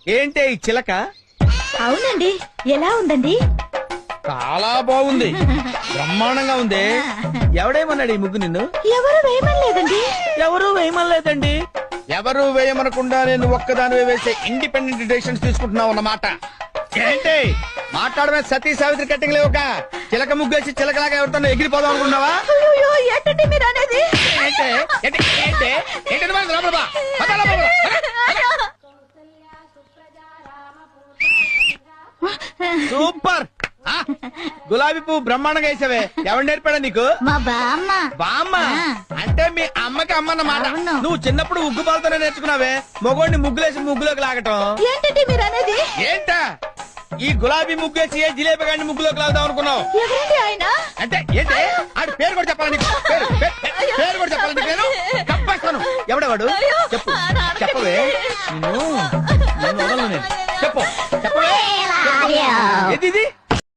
ఏంటి ఈ చిలక? అవునండి, ఎలా ఉందండి? చాలా బాగుంది, బ్రహ్మాండంగా ఉంది. ఎవడేమన్నాడు ఈ ముగ్గు నిన్ను? ఎవరు వేయమనలేదండి. ఎవరు వేయమనలేదండి. ఎవరు వేయమనకుండా నేను ఒక్కదాని వేసే ఇండిపెండెంట్ డెసిషన్స్ తీసుకుంటున్నావు అన్నమాట. ఏంటి మాట్లాడమే? సతీ సావిత్రి కట్టింగ్ లేవుక చిలక ముగ్గేసి చిలకలాగా ఎవరితో ఎగిరిపోదాం అనుకున్నావా? అయ్యో, ఏంటండి మీరు అనేది? సూపర్. గులాబీ పువ్వు బ్రహ్మాండంగా వేసావే. ఎవరు నేర్పాడా నీకు? మా బామ్మ. బామ్మ అంటే మీ అమ్మకి అమ్మన్నమాట. అవును. నువ్వు చిన్నప్పుడు ఉగ్గు పాలతోనే నేర్చుకున్నావే మొగోడిని ముగ్గులేసి ముగ్గులోకి లాగటం. ఏంటండి మీరు అనేది? ఏంటా ఈ గులాబీ ముగ్గేసి ఏ జిలేబీ గాడిని ముగ్గులోకి లాగుదాం అనుకున్నావు? ఎవరండి ఆయన? అంటే ఏంటి ఆడి పేరు కూడా చెప్పాలని పేరు కూడా చెప్పాలని నేను తప్పేస్తాను. ఎవడవాడు చెప్పు, చెప్పవే. నిన్ను వదలను నేను. చెప్పు, చెప్పవే. ఏది ఇది?